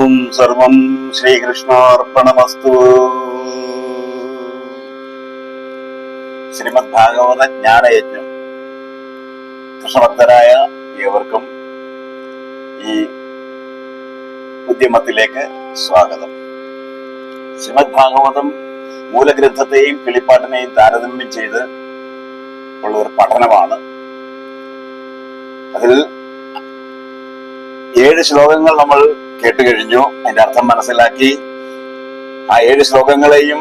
ഓം സർവം ശ്രീകൃഷ്ണാർപ്പണമസ്തു. ശ്രീമദ് ഭാഗവത ജ്ഞാനയജ്ഞം കൃഷ്ണഭക്തരായ ഏവർക്കും ഈ ഉദ്യമത്തിലേക്ക് സ്വാഗതം. ശ്രീമദ് ഭാഗവതം മൂലഗ്രന്ഥത്തെയും കിളിപ്പാട്ടിനെയും താരതമ്യം ചെയ്ത് ഉള്ള ഒരു പഠനമാണ്. അതിൽ 7 ശ്ലോകങ്ങൾ നമ്മൾ കേട്ടുകഴിഞ്ഞു. അതിന്റെ അർത്ഥം മനസ്സിലാക്കി. ആ 7 ശ്ലോകങ്ങളെയും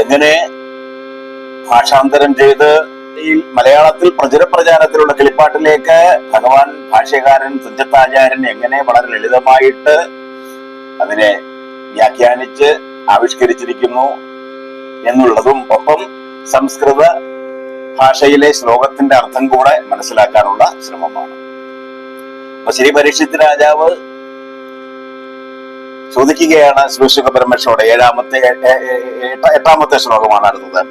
എങ്ങനെ ഭാഷാന്തരം ചെയ്ത് ഈ മലയാളത്തിൽ പ്രചാരത്തിലുള്ള കിളിപ്പാട്ടിലേക്ക് ഭഗവാൻ ഭാഷ്യകാരൻ തുഞ്ചത്താചാര്യൻ എങ്ങനെ വളരെ ലളിതമായിട്ട് അതിനെ വ്യാഖ്യാനിച്ച് ആവിഷ്കരിച്ചിരിക്കുന്നു എന്നുള്ളതും ഒപ്പം സംസ്കൃത ഭാഷയിലെ ശ്ലോകത്തിന്റെ അർത്ഥം കൂടെ മനസ്സിലാക്കാനുള്ള ശ്രമമാണ്. അപ്പൊ ശ്രീ പരീക്ഷിത് രാജാവ് ചോദിക്കുകയാണ് ശ്രീശുക ബ്രഹ്മക്ഷോട്. 8ാമത്തെ ശ്ലോകമാണ് അടുത്തത്.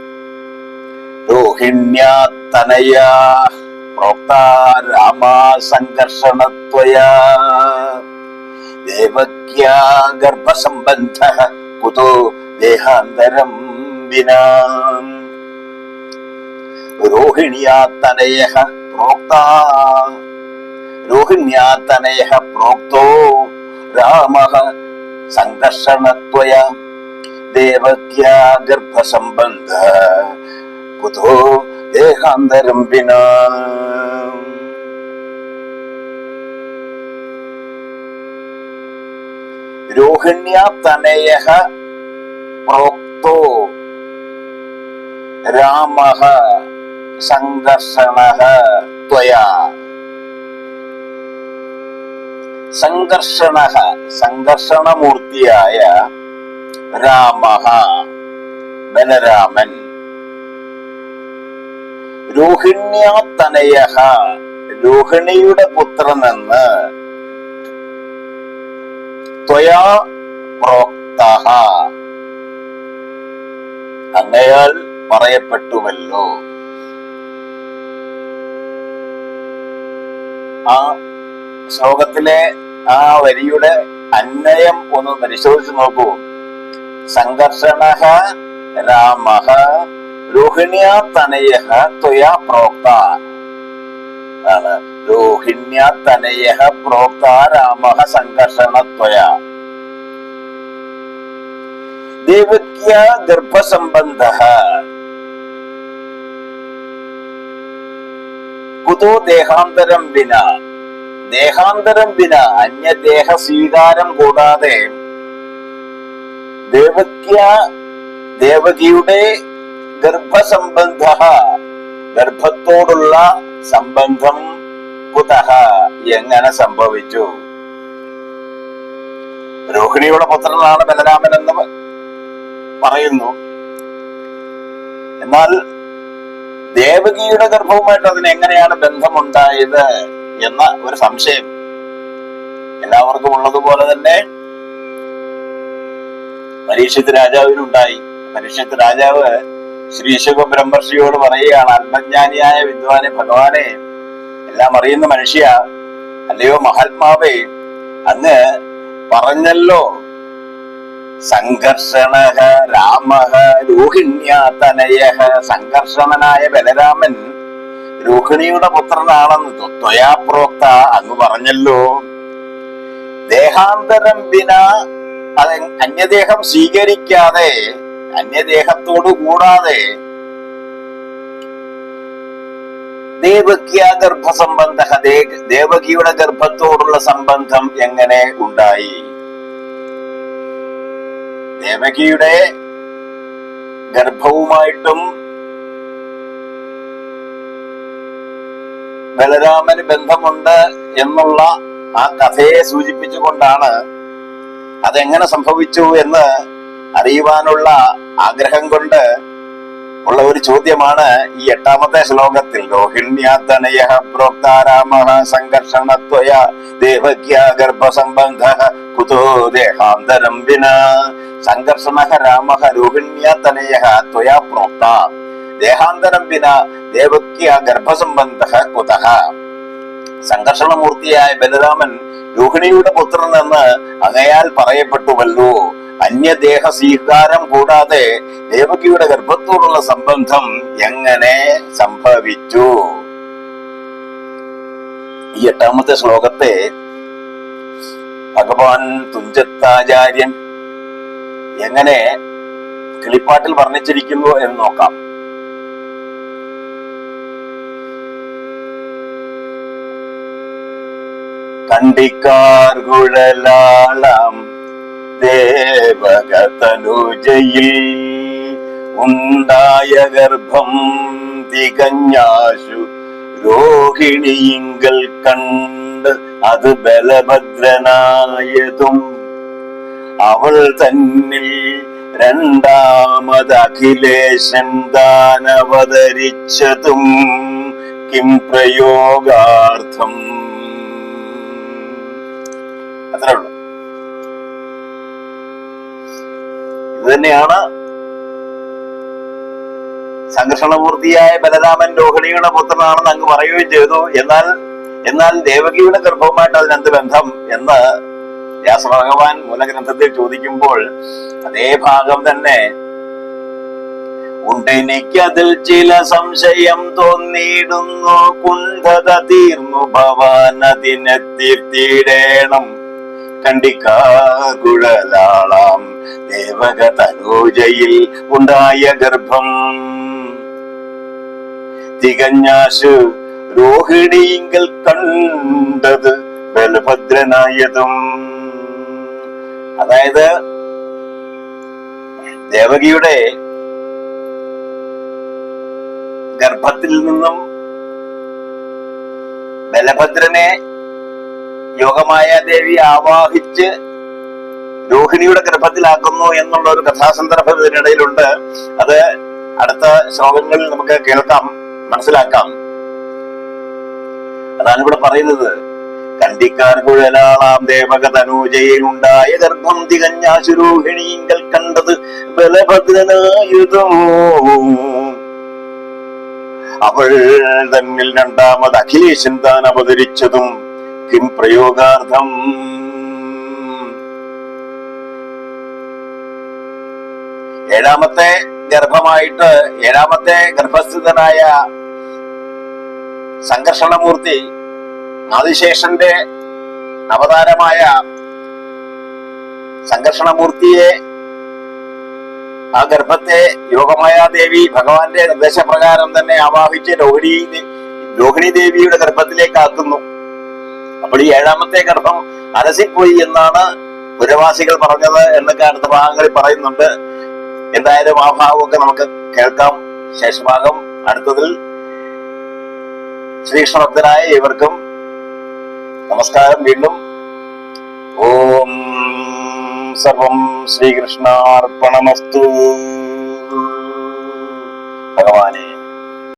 രോഹിണ്യാതനയാ പ്രോക്താ രാമാ സംഘർഷണത്വയാ ദേവക്യാ ഗർഭസംബന്ധഃ കുതോ ദേഹാന്തരം വിനാ. രോഹിണ്യാതനയഃ പ്രോക്താ രോഹിണ്യാതനയഃ പ്രോക്തോ രാമഃ സംഘർഷണത്വയാ ദേവക്യാ ഗർഭസംബന്ധഃ കുതോ ദേഹാന്തരം വിനാ. രോഹിണ്യാതനയഃ പ്രോക്തോ രാമഃ സംഘർഷണഃ ത്വയാ. സംഘർഷണഃ സംഘർഷണമൂർത്തിയായ രാമഃ ബലരാമൻ. രോഹിണ്യാതനയഃ രോഹിണിയുടെ പുത്രനെന്ന് ത്വയാ പ്രോക്തഃ അങ്ങയാൽ പറയപ്പെട്ടുവല്ലോ. ആ ശ്ലോകത്തിലെ ആ വരിയുടെ അന്വയം ഒന്ന് പരിശോധിച്ച് നോക്കൂ. സംഘർഷണഃ രാമഃ രോഹിണ്യാതനയഃ ത്വയാ പ്രോക്ത ആണ്. രോഹിണ്യാതനയഃ പ്രോക്ത രാമഃ സംഘർഷണത്വയാ ദേവക്യാ ഗർഭസംബന്ധഃ കുതോ ദേഹാന്തരം വിനാ. ദേഹാന്തരം വിന അന്യദേഹ സ്വീകാരം കൂടാതെ ദേവകിയുടെ ഗർഭസംബന്ധ ഗർഭത്തോടുള്ള സംബന്ധം കുതഃ എങ്ങനെ സംഭവിച്ചു? രോഹിണിയുടെ പുത്രനാണ് ബലരാമൻ എന്ന് പറയുന്നു. എന്നാൽ ദേവകിയുടെ ഗർഭവുമായിട്ട് അതിന് എങ്ങനെയാണ് ബന്ധമുണ്ടായത് എന്ന ഒരു സംശയം എല്ലാവർക്കും ഉള്ളതുപോലെ തന്നെ പരീക്ഷിത് രാജാവിനുണ്ടായി. പരീക്ഷിത് രാജാവ് ശ്രീശുക ബ്രഹ്മർഷിയോട് പറയുകയാണ്, ആത്മജ്ഞാനിയായ വിദ്വാനെ, ഭഗവാനെ, എല്ലാം അറിയുന്ന മനുഷ്യ, അല്ലയോ മഹാത്മാവേ, അങ്ങ് പറഞ്ഞല്ലോ സംഘർഷണഃ രാമഃ രോഹിണ്യാതനയഃ. സംഘർഷണനായ ബലരാമൻ രോഹിണിയുടെ പുത്രനാണെന്ന് ത്വയാ പ്രോക്ത അങ്ങ് പറഞ്ഞല്ലോ. ദേഹാന്തരം വിന അത് അന്യദേഹം സ്വീകരിക്കാതെ, അന്യദേഹത്തോടു കൂടാതെ ദേവക്യാ ഗർഭസംബന്ധഃ ദേവകിയുടെ ഗർഭത്തോടുള്ള സംബന്ധം എങ്ങനെ ഉണ്ടായി? ദേവകിയുടെ ഗർഭവുമായിട്ടും ബലരാമന് ബന്ധമുണ്ട് എന്നുള്ള ആ കഥയെ സൂചിപ്പിച്ചുകൊണ്ടാണ് അതെങ്ങനെ സംഭവിച്ചു എന്ന് അറിയുവാനുള്ള ആഗ്രഹം കൊണ്ട് ഉള്ള ഒരു ചോദ്യമാണ് ഈ 8ാമത്തെ ശ്ലോകത്തിൽ. രോഹിണ്യാതനയഃ പ്രോക്താ രാമഃ സംഘർഷണത്വയാ ദേവക്യാ ഗർഭസംബന്ധഃ കുതോ ദേഹാന്തരം വിനാ. സംഘർഷണഃ രാമഃ രോഹിണ്യാതനയഃ ത്വയാ പ്രോക്താ ദേഹാന്തരം വിനാ ദേവക്യാ ഗർഭസംബന്ധഃ കുതഃ. സംഘർഷണമൂർത്തിയായ ബലരാമൻ രോഹിണിയുടെ പുത്രൻ എന്ന് അങ്ങയാൽ പറയപ്പെട്ടുവല്ലോ. അന്യദേഹ സ്വീകാരം കൂടാതെ ദേവകിയുടെ ഗർഭത്തോടുള്ള സംബന്ധം എങ്ങനെ സംഭവിച്ചു? ഈ 8ാമത്തെ ശ്ലോകത്തെ ഭഗവാൻ തുഞ്ചത്താചാര്യൻ എങ്ങനെ കിളിപ്പാട്ടിൽ വർണ്ണിച്ചിരിക്കുന്നു എന്ന് നോക്കാം. കണ്ടിക്കാർ കുഴലാളാം ദേവകതനുജയിൽ ഉണ്ടായ ഗർഭം തികഞ്ഞാശു രോഹിണിയിങ്കൽ കണ്ട് അത് ബലഭദ്രനായതും അവൾ തന്നിൽ രണ്ടാമത് അഖിലേശൻ താനവതരിച്ചതും കിം പ്രയോഗാർത്ഥം. അത്രേ ഉള്ളൂ. ഇത് തന്നെയാണ് സംഘർഷണപൂർത്തിയായ ബലരാമൻ രോഹിണിയുടെ പുത്രനാണെന്ന് അങ്ങ് പറയുകയും ചെയ്തു. എന്നാൽ ദേവകിയുടെ ഗർഭവുമായിട്ട് അതിനെന്ത് ബന്ധം എന്ന് വ്യാസഭഗവാൻ മൂലഗ്രന്ഥത്തിൽ ചോദിക്കുമ്പോൾ അതേ ഭാഗം തന്നെ ഉണ്ടെനിക്കതിൽ ചില സംശയം തോന്നിയിടുന്നു, കുണ്ഠത തീർന്നു ഭവാൻ അതിനെ തീർത്തിടേണം. കണ്ടിക്കാകുഴലാളാം ദേവക തനൂജയിൽ ഉണ്ടായ ഗർഭം തികഞ്ഞാശു രോഹിണിയിങ്കൽ കണ്ടത് ബലഭദ്രനായതും. അതായത് ദേവകിയുടെ ഗർഭത്തിൽ നിന്നും ബലഭദ്രനെ യോഗമായ ദേവി ആവാഹിച്ച് രോഹിണിയുടെ ഗർഭത്തിലാക്കുന്നു എന്നുള്ള ഒരു കഥാസന്ദർഭം ഇതിനിടയിലുണ്ട്. അത് അടുത്ത ശ്ലോകങ്ങളിൽ നമുക്ക് കേൾക്കാം, മനസ്സിലാക്കാം. അതാണ് ഇവിടെ പറയുന്നത്. കണ്ടിക്കാർ കുഴലാളാം ദേവക തനൂജയിൽ ഉണ്ടായ ഗർഭം തികഞ്ഞാശു രോഹിണിയിങ്കൽ കണ്ടത് ബലഭദ്രനായുധോ അവൾ തന്നിൽ രണ്ടാമത് അഖിലേശൻ താൻ അവതരിച്ചതും കിം പ്രയോഗാർത്ഥം. ഏഴാമത്തെ ഗർഭസ്ഥിതനായ സംഘർഷണമൂർത്തി ആദിശേഷന്റെ അവതാരമായ സംഘർഷണമൂർത്തിയെ, ആ ഗർഭത്തെ യോഗമായാദേവി ഭഗവാന്റെ നിർദ്ദേശപ്രകാരം തന്നെ ആവാഹിച്ച് രോഹിണി ദേവിയുടെ ഗർഭത്തിലേക്ക് ആക്കുന്നു. അപ്പോൾ ഈ 7ാമത്തെ ഗർഭം അലസിപ്പോയി എന്നാണ് പുരവാസികൾ പറഞ്ഞത് എന്നൊക്കെ അടുത്ത ഭാഗങ്ങളിൽ പറയുന്നുണ്ട്. എന്തായാലും ആ ഭാഗമൊക്കെ നമുക്ക് കേൾക്കാം. ശേഷഭാഗം അടുത്തതിൽ. ശ്രീകൃഷ്ണഭക്തരായ ഇവർക്കും നമസ്കാരം. വീണ്ടും ഓം സർവം ശ്രീകൃഷ്ണാർപ്പണമസ്തു.